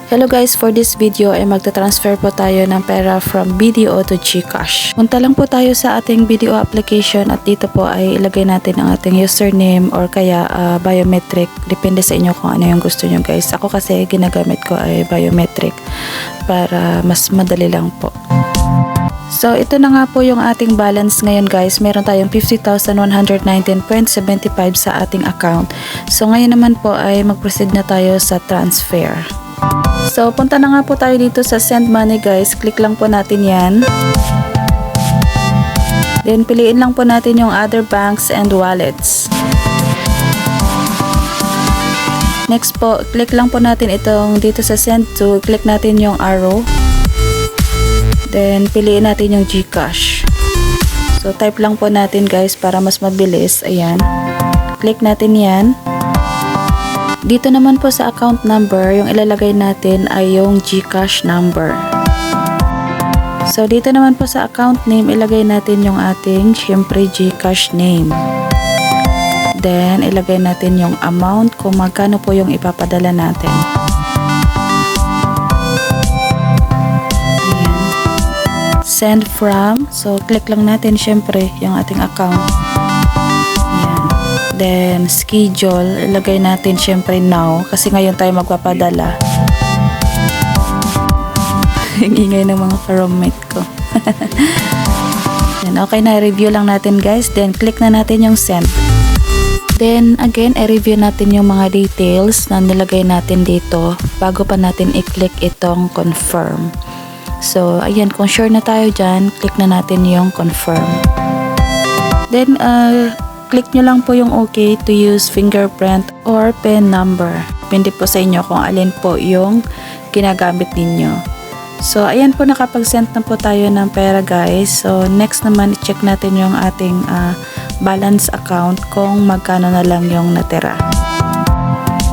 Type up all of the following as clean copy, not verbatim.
Hello guys, for this video ay magta-transfer po tayo ng pera from BDO to GCash. Punta lang po tayo sa ating BDO application at dito po ay ilagay natin ang ating username or kaya biometric. Depende sa inyo kung ano yung gusto nyo guys. Ako kasi ginagamit ko ay biometric para mas madali lang po. So ito na nga po yung ating balance ngayon guys. Meron tayong 50,119.75 sa ating account. So ngayon naman po ay mag-proceed na tayo sa transfer. So, punta na nga po tayo dito sa send money guys. Click lang po natin yan. Then, piliin lang po natin yung other banks and wallets. Next po, click lang po natin itong dito sa send to. Click natin yung arrow. Then, piliin natin yung GCash. So, type lang po natin guys para mas mabilis. Ayan. Click natin yan. Dito naman po sa account number, yung ilalagay natin ay yung GCash number. So, dito naman po sa account name, ilagay natin yung ating, syempre, GCash name. Then, ilagay natin yung amount kung magkano po yung ipapadala natin. Ayan. Send from. So, click lang natin, syempre, yung ating account. Then, schedule, ilagay natin syempre now kasi ngayon tayo magpapadala. Ang ingay ng mga ka-roommate ko. Then, okay na, review lang natin guys. Then, click na natin yung send. Then, again, i-review natin yung mga details na nilagay natin dito bago pa natin i-click itong confirm. So, ayan, kung sure na tayo dyan, click na natin yung confirm. Then, click nyo lang po yung OK to use fingerprint or PIN number. Depende po sa inyo kung alin po yung ginagamit ninyo. So, ayan po, nakapag-send na po tayo ng pera guys. So, next naman, i-check natin yung ating balance account kung magkano na lang yung natira.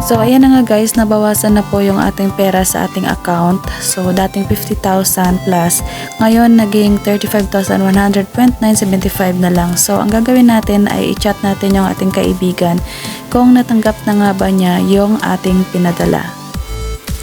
So, ayan na nga guys, nabawasan na po yung ating pera sa ating account. So, dating 50,000 plus, ngayon naging 35,100.975 na lang. So, ang gagawin natin ay i-chat natin yung ating kaibigan kung natanggap na nga ba niya yung ating pinadala.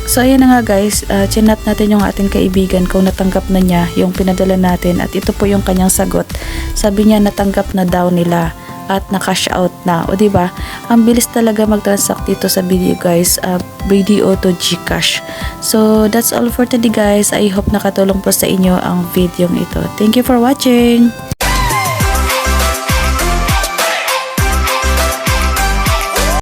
So, ayan na nga guys, chinat natin yung ating kaibigan kung natanggap na niya yung pinadala natin at ito po yung kanyang sagot. Sabi niya natanggap na daw nila at na-cash out na. O diba? Ang bilis talaga mag-transact dito sa BDO guys. BDO to GCash. So, that's all for today guys. I hope nakatulong po sa inyo ang video ito. Thank you for watching!